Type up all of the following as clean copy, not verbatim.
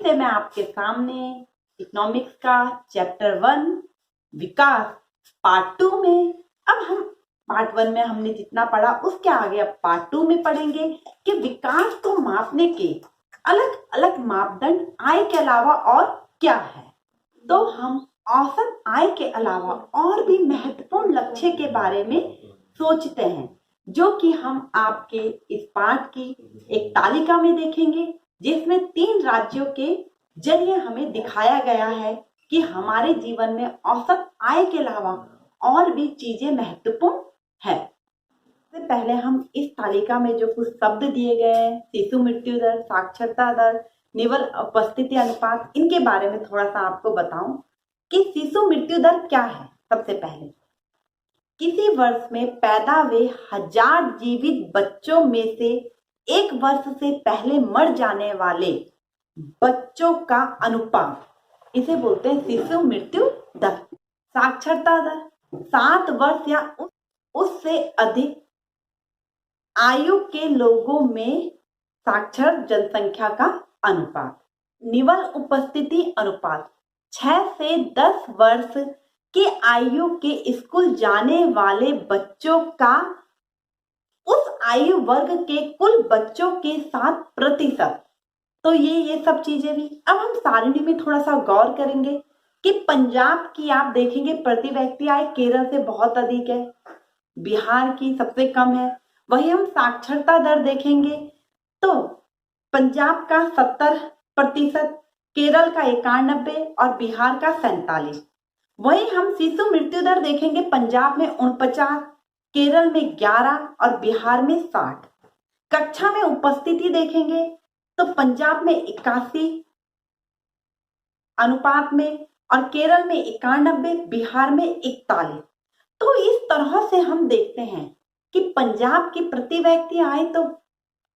से मैं आपके सामने इकोनॉमिक्स का चैप्टर 1 विकास पार्ट 2 में, अब हम पार्ट 1 में हमने जितना पढ़ा उसके आगे अब पार्ट 2 में पढ़ेंगे कि विकास को मापने के अलग अलग मापदंड आय के अलावा और क्या है। तो हम औसत आय के अलावा और भी महत्वपूर्ण लक्ष्य के बारे में सोचते हैं, जो कि हम आपके इस पाठ की एक तालिका में देखेंगे, जिसमें 3 राज्यों के जरिए हमें दिखाया गया है कि हमारे जीवन में औसत आय के अलावा और भी चीजें महत्वपूर्ण है। सबसे पहले हम इस तालिका में जो कुछ शब्द दिए गए हैं, शिशु मृत्यु दर, साक्षरता दर, निवल उपस्थिति अनुपात, इनके बारे में थोड़ा सा आपको बताऊं कि शिशु मृत्यु दर क्या है। सबसे पहले किसी वर्ष में पैदा हुए 1000 जीवित बच्चों में से 1 वर्ष से पहले मर जाने वाले बच्चों का अनुपात, इसे बोलते हैं शिशु मृत्यु दर। साक्षरता दर 7 वर्ष या उससे अधिक आयु के लोगों में साक्षर जनसंख्या का अनुपात। निवल उपस्थिति अनुपात 6 से 10 वर्ष के आयु के स्कूल जाने वाले बच्चों का उस आयु वर्ग के कुल बच्चों के साथ प्रतिशत। तो ये सब चीजें भी अब हम सारणी में थोड़ा सा गौर करेंगे कि पंजाब की आप देखेंगे प्रति व्यक्ति आय केरल से बहुत अधिक है, बिहार की सबसे कम है। वही हम साक्षरता दर देखेंगे तो पंजाब का 70%, केरल का 91% और बिहार का 47%। वही हम शिशु मृत्यु दर देखेंगे, पंजाब में 49, केरल में 11 और बिहार में 60। कक्षा में उपस्थिति देखेंगे तो पंजाब में 81 अनुपात में और केरल में 91, बिहार में 41। तो इस तरह से हम देखते हैं कि पंजाब की प्रति व्यक्ति आय तो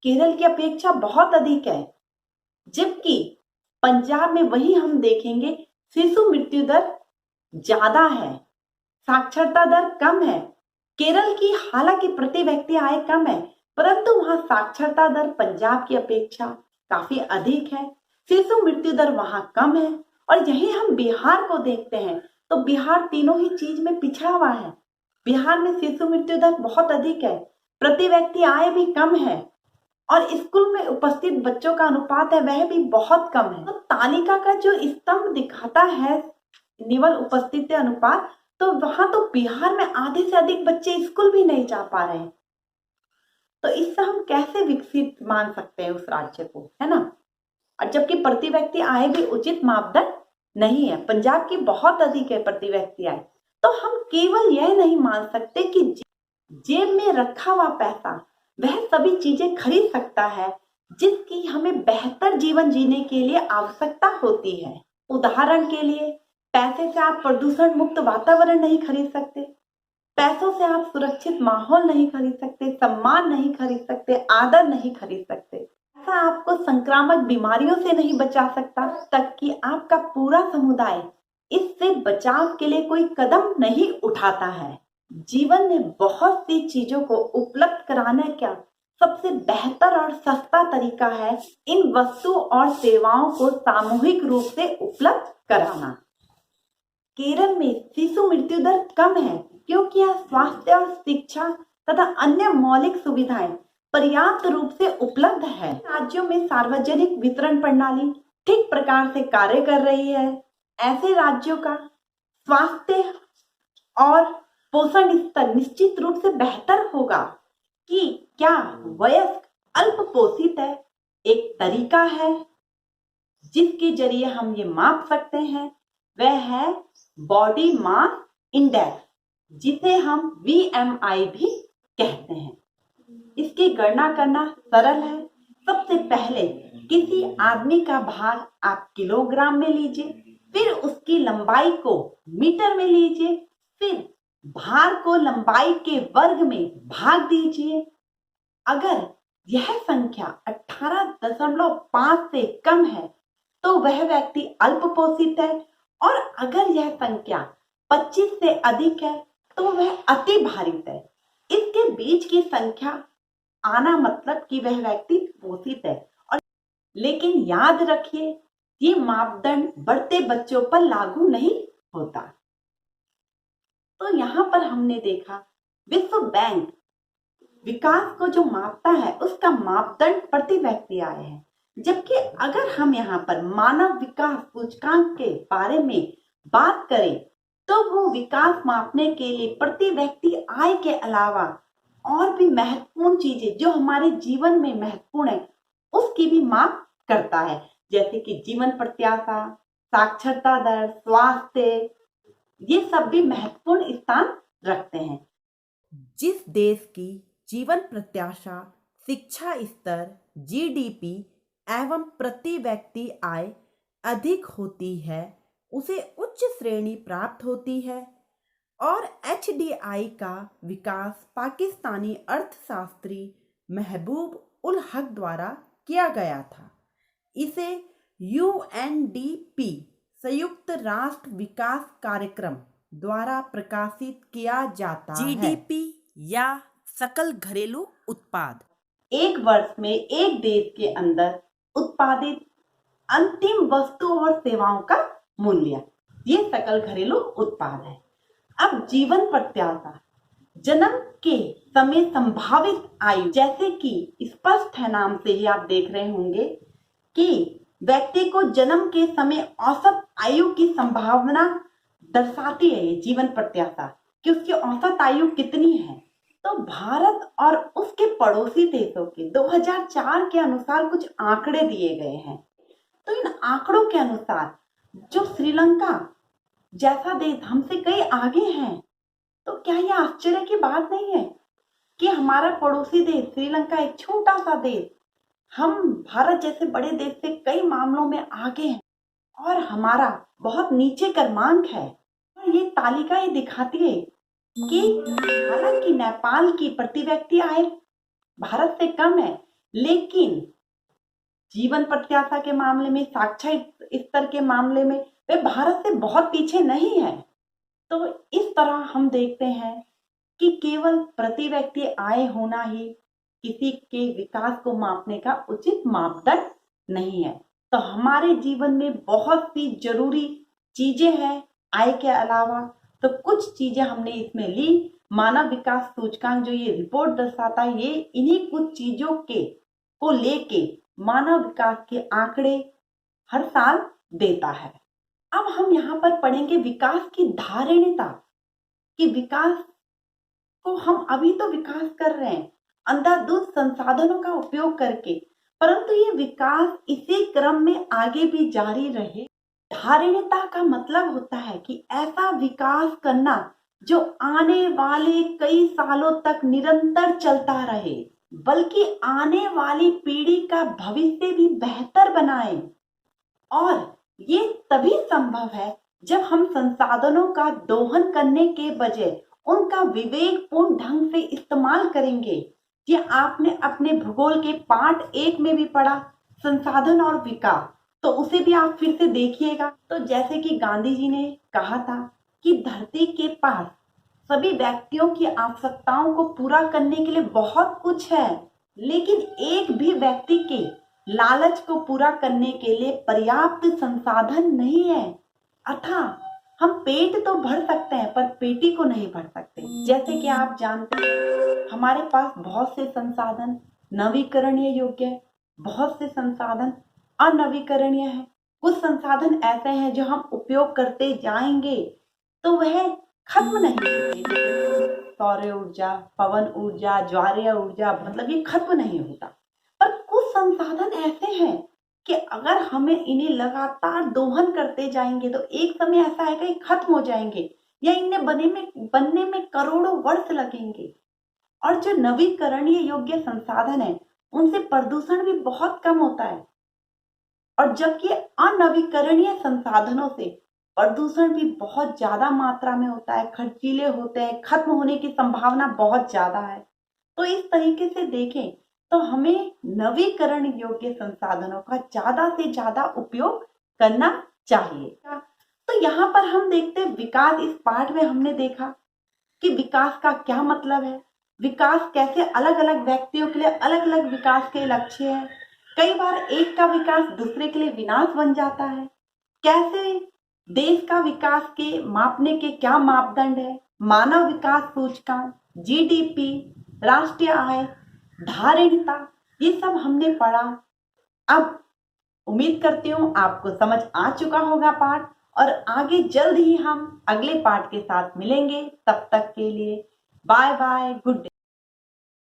केरल की अपेक्षा बहुत अधिक है, जबकि पंजाब में वही हम देखेंगे शिशु मृत्यु दर ज्यादा है, साक्षरता दर कम है। केरल की हालांकि प्रति व्यक्ति आय कम है, परंतु वहां साक्षरता दर पंजाब की अपेक्षा काफी अधिक है, शिशु मृत्यु दर वहां कम है। और यही हम बिहार को देखते हैं तो बिहार तीनों ही चीज में पिछड़ा हुआ है। बिहार में शिशु मृत्यु दर बहुत अधिक है, प्रति व्यक्ति आय भी कम है और स्कूल में उपस्थित बच्चों का अनुपात है वह भी बहुत कम है। तो तालिका का जो स्तंभ दिखाता है निवल उपस्थिति अनुपात, तो वहां तो बिहार में आधे से अधिक बच्चे स्कूल भी नहीं जा पा रहे हैं। तो इससे हम कैसे विकसित मान सकते हैं उस राज्य को, है ना। और जबकि प्रति व्यक्ति आय भी उचित मापदंड नहीं है, पंजाब की बहुत अधिक है प्रति व्यक्ति आय। तो हम केवल यह नहीं मान सकते कि जेब में रखा हुआ पैसा वह सभी चीजें खरीद सकता है जिसकी हमें बेहतर जीवन जीने के लिए आवश्यकता होती है। उदाहरण के लिए पैसे से आप प्रदूषण मुक्त वातावरण नहीं खरीद सकते, पैसों से आप सुरक्षित माहौल नहीं खरीद सकते, सम्मान नहीं खरीद सकते, आदर नहीं खरीद सकते। ऐसा आपको संक्रामक बीमारियों से नहीं बचा सकता, तक कि आपका पूरा समुदाय इससे बचाव के लिए कोई कदम नहीं उठाता है। जीवन में बहुत सी चीजों को उपलब्ध कराने का सबसे बेहतर और सस्ता तरीका है इन वस्तु और सेवाओं को सामूहिक रूप से उपलब्ध कराना। केरल में शिशु मृत्यु दर कम है क्योंकि यह स्वास्थ्य और शिक्षा तथा अन्य मौलिक सुविधाएं पर्याप्त रूप से उपलब्ध है। राज्यों में सार्वजनिक वितरण प्रणाली ठीक प्रकार से कार्य कर रही है। ऐसे राज्यों का स्वास्थ्य और पोषण स्तर निश्चित रूप से बेहतर होगा। कि क्या वयस्क अल्प पोषित है? एक तरीका है जिसके जरिए हम ये माप सकते हैं, वह है बॉडी मास इंडेक्स, जिसे हम BMI भी कहते हैं। इसकी गणना करना सरल है। सबसे पहले किसी आदमी का भार आप किलोग्राम में लीजिए, फिर उसकी लंबाई को मीटर में लीजिए, फिर भार को लंबाई के वर्ग में भाग दीजिए। अगर यह संख्या 18.5 से कम है तो वह व्यक्ति अल्पपोषित है, और अगर यह संख्या 25 से अधिक है तो वह अति भारित है। इसके बीच की संख्या आना मतलब कि वह व्यक्ति पोषित है। और लेकिन याद रखिए ये मापदंड बढ़ते बच्चों पर लागू नहीं होता। तो यहाँ पर हमने देखा विश्व बैंक विकास को जो मापता है उसका मापदंड प्रति व्यक्ति आय है, जबकि अगर हम यहाँ पर मानव विकास सूचकांक के बारे में बात करें तो वो विकास मापने के लिए प्रति व्यक्ति आय के अलावा और भी महत्वपूर्ण चीजें जो हमारे जीवन में महत्वपूर्ण है उसकी भी माप करता है, जैसे कि जीवन प्रत्याशा, साक्षरता दर, स्वास्थ्य, ये सब भी महत्वपूर्ण स्थान रखते हैं। जिस देश की जीवन प्रत्याशा, शिक्षा स्तर, जीडीपी एवं प्रति व्यक्ति आय अधिक होती है उसे उच्च श्रेणी प्राप्त होती है। और एचडीआई का विकास पाकिस्तानी अर्थशास्त्री महबूब उल हक द्वारा किया गया था। इसे यूएनडीपी संयुक्त राष्ट्र विकास कार्यक्रम द्वारा प्रकाशित किया जाता है। जीडीपी या सकल घरेलू उत्पाद एक वर्ष में एक देश के अंदर उत्पादित अंतिम वस्तु और सेवाओं का मूल्य, ये सकल घरेलू उत्पाद है। अब जीवन प्रत्याशा, जन्म के समय संभावित आयु, जैसे कि स्पष्ट है नाम से ही आप देख रहे होंगे कि व्यक्ति को जन्म के समय औसत आयु की संभावना दर्शाती है ये जीवन प्रत्याशा कि उसकी औसत आयु कितनी है। तो भारत और उसके पड़ोसी देशों के 2004 के अनुसार कुछ आंकड़े दिए गए हैं। तो इन आंकड़ों के अनुसार जो श्रीलंका जैसा देश हमसे कई आगे हैं, तो क्या यह आश्चर्य की बात नहीं है कि हमारा पड़ोसी देश श्रीलंका एक छोटा सा देश हम भारत जैसे बड़े देश से कई मामलों में आगे हैं और हमारा बहुत नीचे क्रमांक है। और ये तालिका ये दिखाती है कि हालांकि नेपाल की प्रति व्यक्ति आय भारत से कम है, लेकिन जीवन प्रत्याशा के मामले में, साक्षर स्तर के मामले में वे भारत से बहुत पीछे नहीं है। तो इस तरह हम देखते हैं कि केवल प्रति व्यक्ति आय होना ही किसी के विकास को मापने का उचित मापदंड नहीं है। तो हमारे जीवन में बहुत सी जरूरी चीजें हैं आय के अलावा, तो कुछ चीजें हमने इसमें ली। मानव विकास सूचकांक जो ये रिपोर्ट दर्शाता है, ये इन्हीं कुछ चीजों के को लेके मानव विकास के आंकड़े हर साल देता है। अब हम यहाँ पर पढ़ेंगे विकास की धारणीयता, कि विकास को हम अभी तो विकास कर रहे हैं अंधाधुंध संसाधनों का उपयोग करके, परंतु ये विकास इसी क्रम में आगे भी जारी रहे। धारणीयता का मतलब होता है कि ऐसा विकास करना जो आने वाले कई सालों तक निरंतर चलता रहे, बल्कि आने वाली पीढ़ी का भविष्य भी बेहतर बनाए। और ये तभी संभव है जब हम संसाधनों का दोहन करने के बजाय उनका विवेकपूर्ण ढंग से इस्तेमाल करेंगे। ये आपने अपने भूगोल के पाठ 1 में भी पढ़ा, संसाधन और विकास, तो उसे भी आप फिर से देखिएगा। तो जैसे कि गांधी जी ने कहा था कि धरती के पास सभी व्यक्तियों की आवश्यकताओं को पूरा करने के लिए बहुत कुछ है, लेकिन एक भी व्यक्ति के लालच को पूरा करने के लिए पर्याप्त संसाधन नहीं है। अर्थात हम पेट तो भर सकते हैं पर पेटी को नहीं भर सकते। जैसे कि आप जानते हैं हमारे पास बहुत से संसाधन नवीकरणीय योग्य है, बहुत से संसाधन अनवीकरणीय है। कुछ संसाधन ऐसे हैं जो हम उपयोग करते जाएंगे तो वह खत्म नहीं होते। सौर ऊर्जा, पवन ऊर्जा, ज्वारीय ऊर्जा, मतलब ये खत्म नहीं होता। पर कुछ संसाधन ऐसे हैं कि अगर हमें इन्हें लगातार दोहन करते जाएंगे तो एक समय ऐसा आएगा कि खत्म हो जाएंगे या इन्हें बनने में करोड़ों वर्ष लगेंगे। और जो नवीकरणीय योग्य संसाधन है उनसे प्रदूषण भी बहुत कम होता है, और जबकि अनवीकरणीय संसाधनों से प्रदूषण भी बहुत ज्यादा मात्रा में होता है, खर्चीले होते हैं, खत्म होने की संभावना बहुत ज्यादा है। तो इस तरीके से देखें तो हमें नवीकरण योग्य संसाधनों का ज्यादा से ज्यादा उपयोग करना चाहिए। तो यहाँ पर हम देखते हैं विकास, इस पाठ में हमने देखा कि विकास का क्या मतलब है, विकास कैसे अलग अलग व्यक्तियों के लिए अलग अलग विकास के लक्ष्य है, कई बार एक का विकास दूसरे के लिए विनाश बन जाता है। कैसे? देश का विकास के मापने के क्या मापदंड है? मानव विकास सूचकांक, जीडीपी, राष्ट्रीय आय, धारिणता, ये सब हमने पढ़ा। अब उम्मीद करती हूँ आपको समझ आ चुका होगा पाठ, और आगे जल्द ही हम अगले पाठ के साथ मिलेंगे। तब तक के लिए बाय बाय, गुड डे।